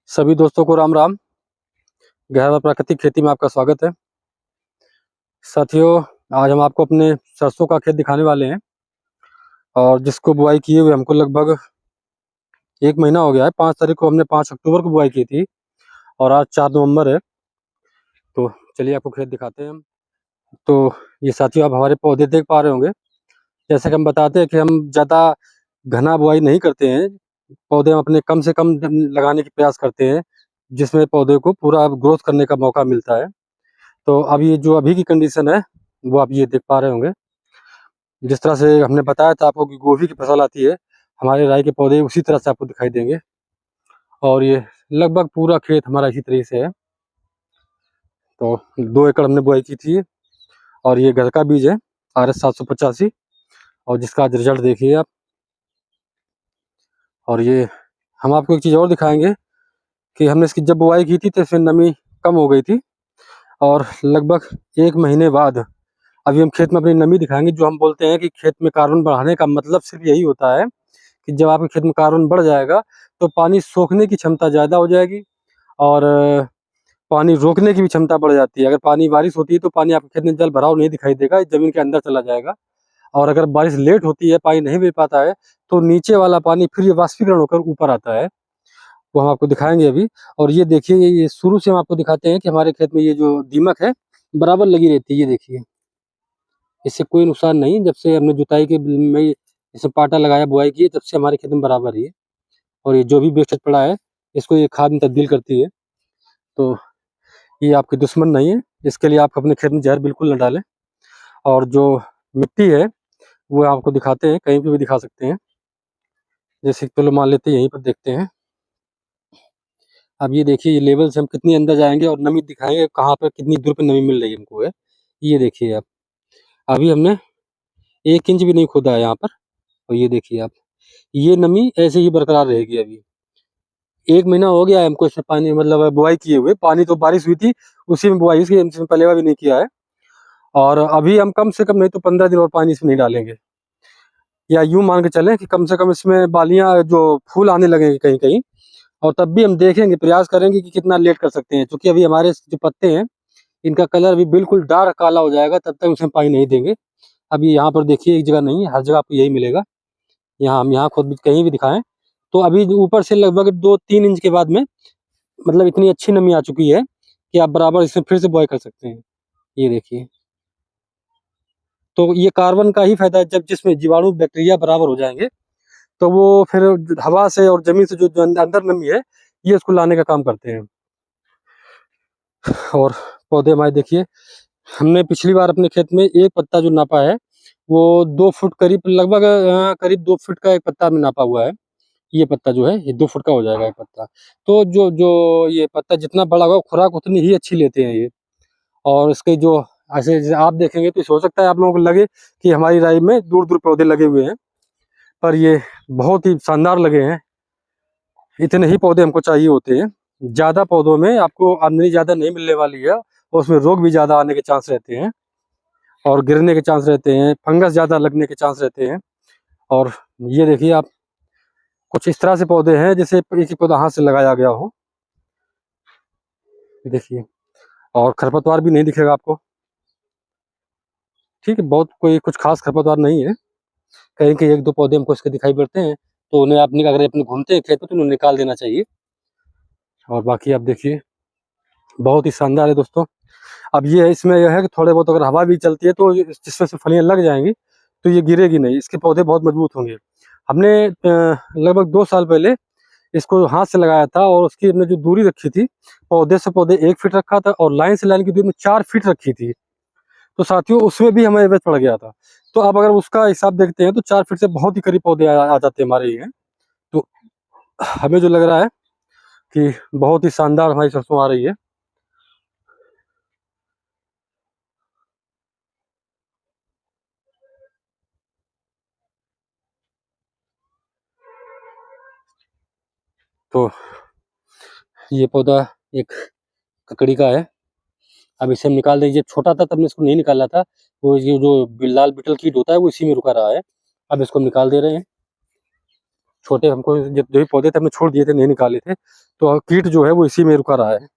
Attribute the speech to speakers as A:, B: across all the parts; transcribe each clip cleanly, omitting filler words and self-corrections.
A: सभी दोस्तों को राम राम। गहरा प्राकृतिक खेती में आपका स्वागत है। साथियों, आज हम आपको अपने सरसों का खेत दिखाने वाले हैं और जिसको बुआई किए हुए हमको लगभग 1 महीना हो गया है। 5 तारीख को हमने 5 अक्टूबर को बुआई की थी और आज 4 नवंबर है। तो चलिए आपको खेत दिखाते हैं हम। तो ये साथियों, आप हमारे पौधे देख पा रहे होंगे। जैसे कि हम बताते हैं कि हम ज़्यादा घना बुआई नहीं करते हैं। पौधे हम अपने कम से कम लगाने की प्रयास करते हैं, जिसमें पौधे को पूरा ग्रोथ करने का मौका मिलता है। तो अब ये जो अभी की कंडीशन है वो आप ये देख पा रहे होंगे। जिस तरह से हमने बताया था आपको कि गोभी की फसल आती है, हमारे राई के पौधे उसी तरह से आपको दिखाई देंगे। और ये लगभग पूरा खेत हमारा इसी तरीके से है। तो 2 एकड़ हमने बुआई की थी और ये घर का बीज है RS 785, और जिसका आज रिजल्ट देखिए आप। और ये हम आपको एक चीज़ और दिखाएंगे कि हमने इसकी जब बुआई की थी तो इसमें नमी कम हो गई थी, और लगभग 1 महीने बाद अभी हम खेत में अपनी नमी दिखाएंगे। जो हम बोलते हैं कि खेत में कार्बन बढ़ाने का मतलब सिर्फ यही होता है कि जब आपके खेत में कार्बन बढ़ जाएगा तो पानी सोखने की क्षमता ज़्यादा हो जाएगी और पानी रोकने की भी क्षमता बढ़ जाती है। अगर पानी बारिश होती है तो पानी आपके खेत में जल भराव नहीं दिखाई देगा, ज़मीन के अंदर चला जाएगा। और अगर बारिश लेट होती है, पानी नहीं मिल पाता है, तो नीचे वाला पानी फिर ये वाष्पीकरण होकर ऊपर आता है। वो हम आपको दिखाएंगे अभी। और ये देखिए, ये शुरू से हम आपको दिखाते हैं कि हमारे खेत में ये जो दीमक है बराबर लगी रहती है। ये देखिए, इससे कोई नुकसान नहीं। जब से हमने जुताई के में इसे पाटा लगाया, बुआई की, तब से हमारे खेत में बराबर ही है। और ये जो भी वेस्टेज पड़ा है इसको ये खाद में तब्दील करती है। तो ये आपके दुश्मन नहीं है। इसके लिए आप अपने खेत में जहर बिल्कुल न डालें। और जो मिट्टी है वो आपको दिखाते हैं, कहीं पे भी दिखा सकते हैं। जैसे चलो मान लेते हैं यहीं पर देखते हैं। अब ये देखिए, ये लेवल से हम कितनी अंदर जाएंगे और नमी दिखाएंगे कहाँ पर कितनी दूर पे नमी मिल रही है हमको है। ये देखिए आप, अभी हमने 1 इंच भी नहीं खोदा है यहाँ पर। और ये देखिए आप, ये नमी ऐसे ही बरकरार रहेगी। अभी 1 महीना हो गया है हमको इसमें पानी, मतलब बुआई किए हुए। पानी तो बारिश हुई थी उसी में बुआई, इसमें पलेवा भी नहीं किया है। और अभी हम कम से कम नहीं तो 15 दिन और पानी इसमें नहीं डालेंगे, या यूं मान के चलें कि कम से कम इसमें बालियां जो फूल आने लगेंगे कहीं कहीं। और तब भी हम देखेंगे, प्रयास करेंगे कि कितना लेट कर सकते हैं, क्योंकि अभी हमारे जो पत्ते हैं इनका कलर भी बिल्कुल डार्क काला हो जाएगा, तब तक उसमें पानी नहीं देंगे। अभी यहाँ पर देखिए, एक जगह नहीं, हर जगह आपको यही मिलेगा। यहाँ हम यहाँ खुद भी कहीं भी दिखाएं तो अभी ऊपर से लगभग 2-3 इंच के बाद में, मतलब इतनी अच्छी नमी आ चुकी है कि आप बराबर इसमें फिर से बुआई कर सकते हैं। ये देखिए, तो ये कार्बन का ही फायदा है। जब जिसमें जीवाणु बैक्टीरिया बराबर हो जाएंगे तो वो फिर हवा से और जमीन से जो अंदर नमी है ये उसको लाने का काम करते हैं। और पौधे हमारे देखिए, हमने पिछली बार अपने खेत में एक पत्ता जो नापा है वो 2 फुट करीब, लगभग करीब 2 फुट का एक पत्ता में नापा हुआ है। ये पत्ता जो है ये 2 फुट का हो जाएगा एक पत्ता। तो जो जो ये पत्ता जितना बड़ा होगा खुराक उतनी ही अच्छी लेते हैं ये। और इसके जो ऐसे जैसे आप देखेंगे तो हो सकता है आप लोगों को लगे कि हमारी राई में दूर दूर पौधे लगे हुए हैं, पर ये बहुत ही शानदार लगे हैं। इतने ही पौधे हमको चाहिए होते हैं। ज़्यादा पौधों में आपको आमदनी ज़्यादा नहीं मिलने वाली है, और उसमें रोग भी ज़्यादा आने के चांस रहते हैं और गिरने के चांस रहते हैं, फंगस ज़्यादा लगने के चांस रहते हैं। और ये देखिए आप, कुछ इस तरह से पौधे हैं जैसे एक ही पौधा हाथ से लगाया गया हो। देखिए, और खरपतवार भी नहीं दिखेगा आपको। ठीक है, बहुत कोई कुछ खास खरपतवार नहीं है। कहीं कहीं 1-2 पौधे हमको इसके दिखाई पड़ते हैं, तो उन्हें आप अगर अपने घूमते हैं खेत में तो उन्हें निकाल देना चाहिए। और बाकी आप देखिए, बहुत ही शानदार है दोस्तों। अब ये है, इसमें यह है कि थोड़े बहुत अगर हवा भी चलती है तो जिसमें से फलियाँ लग जाएंगी तो ये गिरेगी नहीं, इसके पौधे बहुत मजबूत होंगे। हमने लगभग 2 साल पहले इसको हाथ से लगाया था, और उसकी हमने जो दूरी रखी थी, पौधे से पौधे 1 फीट रखा था, और लाइन से लाइन की दूरी में 4 फीट रखी थी। तो साथियों, उसमें भी हमें एवरेज पड़ गया था। तो अब अगर उसका हिसाब देखते हैं तो 4 फीट से बहुत ही करीब पौधे आ जाते हैं हमारे ये। तो हमें जो लग रहा है कि बहुत ही शानदार हमारी सरसों आ रही है। तो ये पौधा एक ककड़ी का है। अब इसे हम निकाल देंगे। जब छोटा था तब मैं इसको नहीं निकाला था, वो ये जो लाल बीटल कीट होता है वो इसी में रुका रहा है। अब इसको हम निकाल दे रहे हैं। छोटे हमको जो भी पौधे थे हमने छोड़ दिए थे, नहीं निकाले थे, तो कीट जो है वो इसी में रुका रहा है।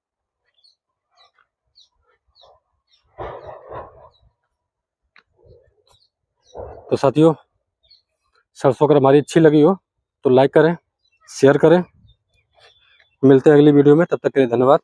A: तो साथियों, सरसों अगर हमारी अच्छी लगी हो तो लाइक करें, शेयर करें। मिलते हैं अगली वीडियो में, तब तक के लिए धन्यवाद।